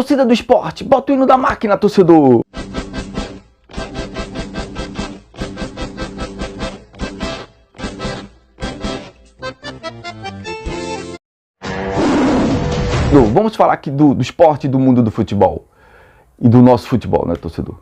Torcida do esporte, bota o hino da máquina, torcedor! Vamos falar aqui do esporte, do mundo do futebol e do nosso futebol, né, torcedor?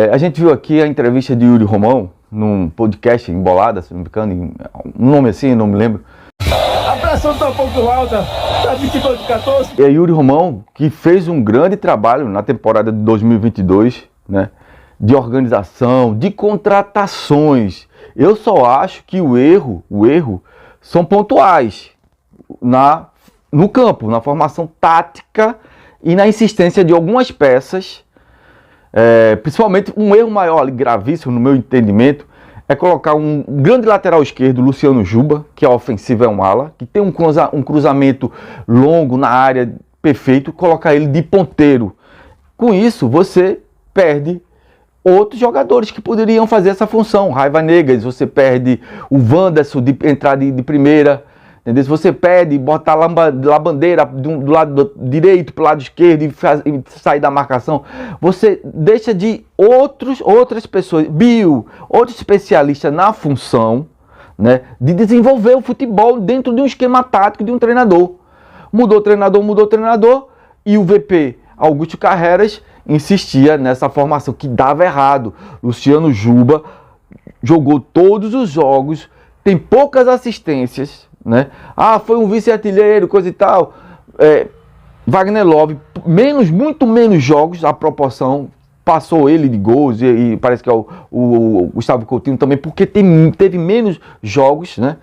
A gente viu aqui a entrevista de Yuri Romão num podcast Embolada, se não me engano, um nome assim, não me lembro. A pressão está um pouco alta, está 22 de 14. É Yuri Romão, que fez um grande trabalho na temporada de 2022, né, de organização, de contratações. Eu só acho que o erro são pontuais no campo, na formação tática e na insistência de algumas peças. Principalmente um erro maior, gravíssimo no meu entendimento, é colocar um grande lateral esquerdo, Luciano Juba, que é ofensivo, é um ala, que tem um cruzamento longo na área perfeito, colocar ele de ponteiro. Com isso, você perde outros jogadores que poderiam fazer essa função. Raiva Negas, você perde o Wanderson de entrar de primeira. Entendeu? Se você pede, botar a bandeira do lado direito para o lado esquerdo e sair da marcação, você deixa de outras pessoas, outro especialista na função, né, de desenvolver o futebol dentro de um esquema tático de um treinador. Mudou o treinador e o VP Augusto Carreras insistia nessa formação que dava errado. Luciano Juba jogou todos os jogos, tem poucas assistências, né? Foi um vice-artilheiro, coisa e tal. Wagner Love, muito menos jogos, a proporção passou ele de gols, e parece que é o Gustavo Coutinho também, porque teve menos jogos, né?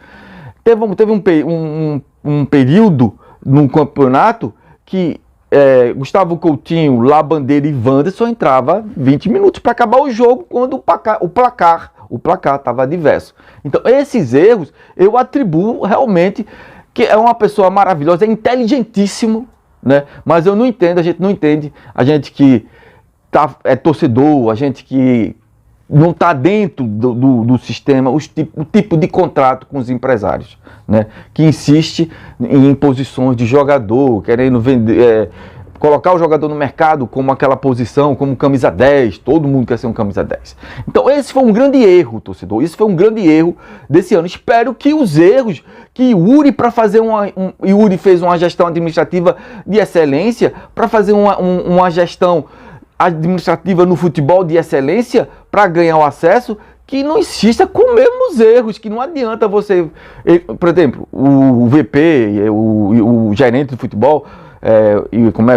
Teve um período no campeonato que Gustavo Coutinho, Labandeira e Wanderson entrava 20 minutos para acabar o jogo, quando o placar estava adverso. Então, esses erros eu atribuo realmente que é uma pessoa maravilhosa, é inteligentíssimo, né? Mas eu não entendo, a gente não entende, a gente que é torcedor, a gente que não está dentro do sistema, o tipo de contrato com os empresários, né? Que insiste em imposições de jogador, querendo vender, colocar o jogador no mercado como aquela posição, como camisa 10, todo mundo quer ser um camisa 10. Então esse foi um grande erro, torcedor, esse foi um grande erro desse ano. Espero que os erros que Yuri Yuri fez uma gestão administrativa de excelência, para fazer uma gestão administrativa no futebol de excelência, para ganhar o acesso, que não insista com os mesmos erros, que não adianta você, por exemplo, o VP, o gerente de futebol,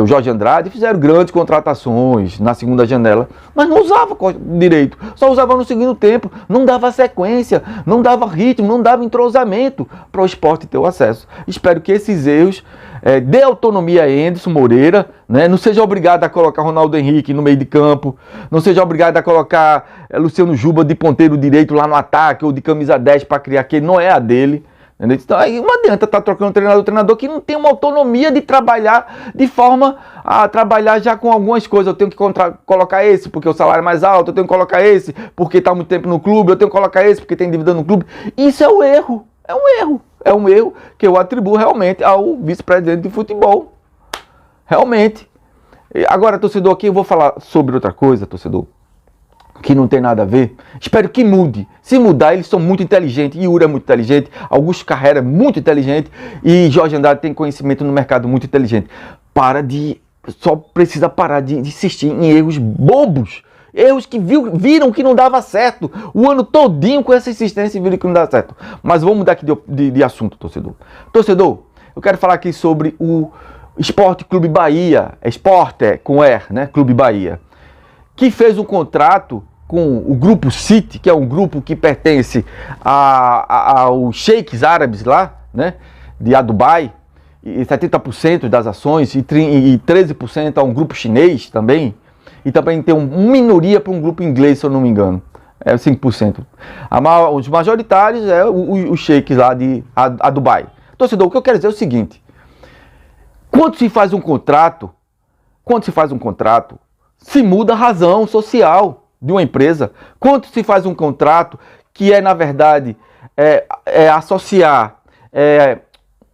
o Jorge Andrade, fizeram grandes contratações na segunda janela, mas não usava direito, só usava no segundo tempo, não dava sequência, não dava ritmo, não dava entrosamento para o esporte ter o acesso. Espero que esses erros dê autonomia a Anderson Moreira, né? Não seja obrigado a colocar Ronaldo Henrique no meio de campo, não seja obrigado a colocar Luciano Juba de ponteiro direito lá no ataque, ou de camisa 10 para criar, que não é a dele. Então aí não adianta estar trocando treinador que não tem uma autonomia de trabalhar de forma a trabalhar já com algumas coisas. Eu tenho que colocar esse porque o salário é mais alto, eu tenho que colocar esse porque está muito tempo no clube, eu tenho que colocar esse porque tem dívida no clube. Isso é um erro, é um erro que eu atribuo realmente ao vice-presidente de futebol, realmente. Agora, torcedor, aqui eu vou falar sobre outra coisa, torcedor, que não tem nada a ver. Espero que mude. Se mudar, eles são muito inteligentes. Yuri é muito inteligente, Augusto Carreira é muito inteligente e Jorge Andrade tem conhecimento no mercado muito inteligente. Só precisa parar de insistir em erros bobos. Erros que viram que não dava certo. O ano todinho com essa insistência e viram que não dava certo. Mas vamos mudar aqui de assunto, torcedor. Torcedor, eu quero falar aqui sobre o Esporte Clube Bahia. Esporte com né? Clube Bahia, que fez um contrato com o Grupo City, que é um grupo que pertence aos sheiks árabes lá, né, de Dubai, e 70% das ações, e 13% a um grupo chinês também, e também tem uma minoria para um grupo inglês, se eu não me engano, 5%. Os majoritários os sheiks lá de Dubai. Torcedor, o que eu quero dizer é o seguinte: quando se faz um contrato, se muda a razão social de uma empresa. Quando se faz um contrato que na verdade, associar,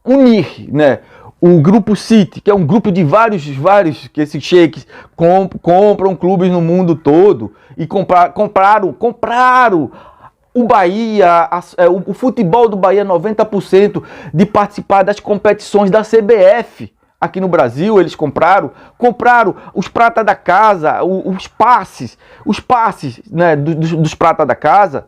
unir, né, o Grupo City, que é um grupo de vários que esses sheiks compram clubes no mundo todo e compraram o Bahia, o futebol do Bahia, 90% de participar das competições da CBF. Aqui no Brasil eles compraram os prata da casa, os passes, né, dos prata da casa.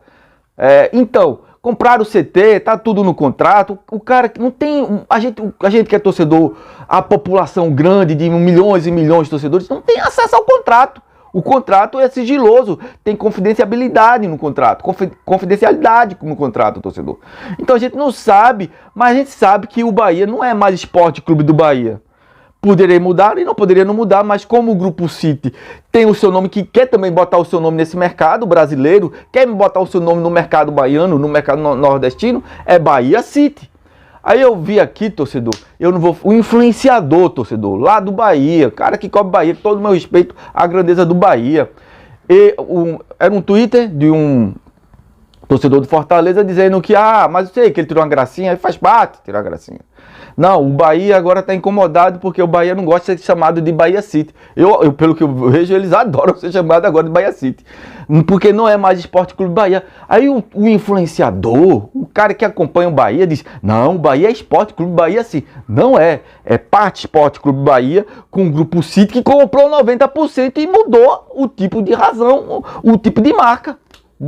Então, compraram o CT, tá tudo no contrato. O cara não tem. A gente que é torcedor, a população grande de milhões e milhões de torcedores, não tem acesso ao contrato. O contrato é sigiloso, tem confidencialidade no contrato, confidencialidade no contrato, torcedor. Então a gente não sabe, mas a gente sabe que o Bahia não é mais Esporte Clube do Bahia. Poderia mudar e não poderia não mudar, mas como o Grupo City tem o seu nome, que quer também botar o seu nome nesse mercado brasileiro, quer botar o seu nome no mercado baiano, no mercado nordestino, é Bahia City. Aí eu vi aqui, torcedor, o influenciador, torcedor, lá do Bahia, cara que cobre Bahia, com todo o meu respeito à grandeza do Bahia. Era um Twitter de um torcedor do Fortaleza dizendo que, mas eu sei que ele tirou uma gracinha, aí faz parte tirar uma gracinha. Não, o Bahia agora está incomodado porque o Bahia não gosta de ser chamado de Bahia City. Pelo que eu vejo, eles adoram ser chamados agora de Bahia City. Porque não é mais Esporte Clube Bahia. Aí o influenciador, o cara que acompanha o Bahia, diz, não, o Bahia é Esporte Clube Bahia sim. Não é. É parte Esporte Clube Bahia com o Grupo City que comprou 90% e mudou o tipo de razão, o tipo de marca.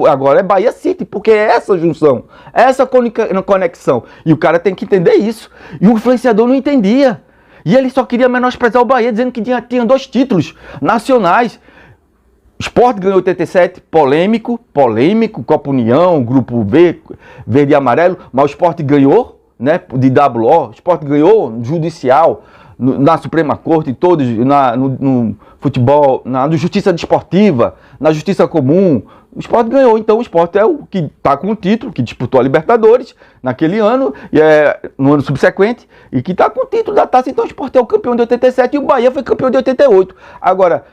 Agora é Bahia City, porque é essa junção, essa conexão. E o cara tem que entender isso. E o influenciador não entendia. E ele só queria menosprezar o Bahia, dizendo que tinha 2 títulos nacionais. O Sport ganhou 87, polêmico, Copa União, Grupo B, verde e amarelo, mas o Sport ganhou, né, de WO, o Sport ganhou judicial, na Suprema Corte, todos, no futebol, na Justiça Desportiva, na Justiça Comum. O Sport ganhou, então o Sport é o que está com o título, que disputou a Libertadores naquele ano, no ano subsequente, e que está com o título da taça. Então o Sport é o campeão de 87 e o Bahia foi campeão de 88. Agora,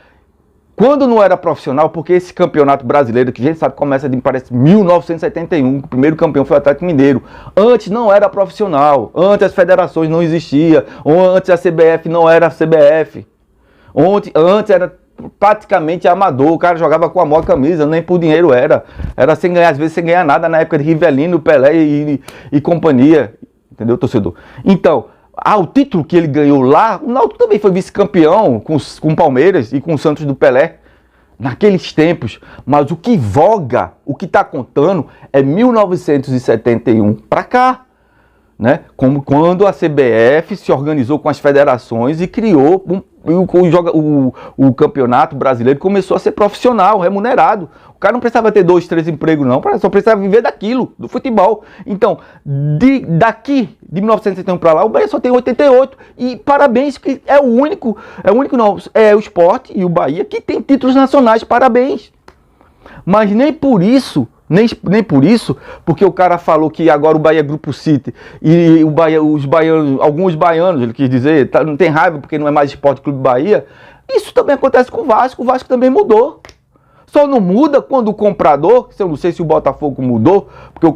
quando não era profissional, porque esse campeonato brasileiro, que a gente sabe começa de, parece, 1971, o primeiro campeão foi o Atlético Mineiro. Antes não era profissional, antes as federações não existiam, antes a CBF não era a CBF. Antes era praticamente amador, o cara jogava com a maior camisa, nem por dinheiro era sem ganhar, às vezes sem ganhar nada, na época de Rivelino, Pelé e companhia, entendeu, torcedor? Então, o título que ele ganhou lá, o Náutico também foi vice-campeão com o Palmeiras e com o Santos do Pelé, naqueles tempos, mas o que voga, o que está contando é 1971 para cá. Né? Como quando a CBF se organizou com as federações e criou o campeonato brasileiro, começou a ser profissional, remunerado. O cara não precisava ter 2, 3 empregos não, só precisava viver daquilo, do futebol. Então, daqui de 1971 para lá, o Bahia só tem 88 e parabéns, que é o único o Sport e o Bahia que tem títulos nacionais, parabéns. Mas nem por isso, porque o cara falou que agora o Bahia é Grupo City e o Bahia, alguns baianos, ele quis dizer, não tem raiva porque não é mais Esporte Clube Bahia. Isso também acontece com o Vasco também mudou. Só não muda quando o comprador, eu não sei se o Botafogo mudou, porque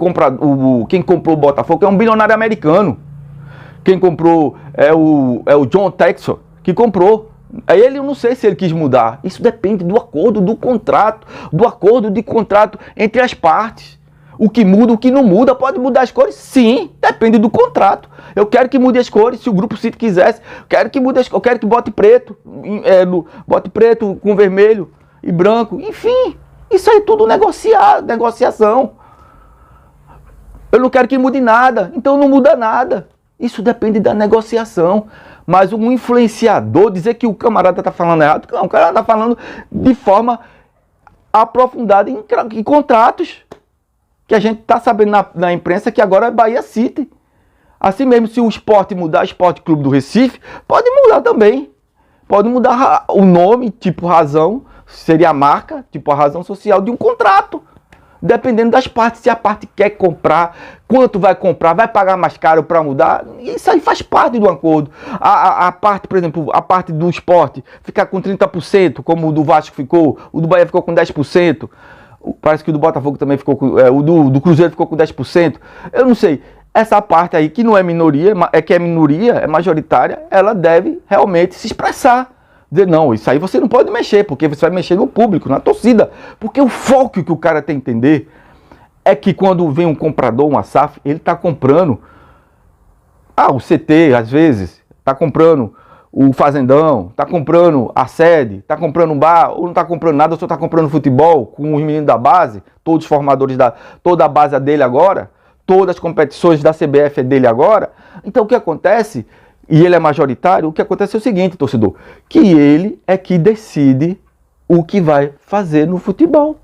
quem comprou o Botafogo é um bilionário americano. Quem comprou é o John Textor, que comprou. Aí eu não sei se ele quis mudar. Isso depende do acordo do contrato, entre as partes. O que muda, o que não muda, pode mudar as cores? Sim, depende do contrato. Eu quero que mude as cores, se o Grupo City quisesse. Eu quero que bote preto, bote preto com vermelho e branco. Enfim, isso aí tudo negociação. Eu não quero que mude nada, então não muda nada. Isso depende da negociação. Mas um influenciador dizer que o camarada está falando errado, não, o cara está falando de forma aprofundada em contratos. Que a gente está sabendo na imprensa que agora é Bahia City. Assim mesmo, se o Sport mudar, Esporte Clube do Recife, pode mudar também. Pode mudar o nome, tipo razão, seria a marca, tipo a razão social de um contrato. Dependendo das partes, se a parte quer comprar, quanto vai comprar, vai pagar mais caro para mudar, isso aí faz parte do acordo. A parte, por exemplo, a parte do Sport ficar com 30%, como o do Vasco ficou, o do Bahia ficou com 10%, parece que o do Botafogo também ficou com, o do Cruzeiro ficou com 10%, eu não sei. essa parte aí que não é minoria, é que é minoria, é majoritária, ela deve realmente se expressar. Dizer, não, isso aí você não pode mexer, porque você vai mexer no público, na torcida. Porque o foco que o cara tem que entender é que quando vem um comprador, uma SAF, ele está comprando o CT, às vezes, está comprando o fazendão, está comprando a sede, está comprando um bar, ou não está comprando nada, só está comprando futebol com os meninos da base, todos os formadores, toda a base é dele agora, todas as competições da CBF é dele agora. Então o que acontece, e ele é majoritário, o que acontece é o seguinte, torcedor, que ele é que decide o que vai fazer no futebol.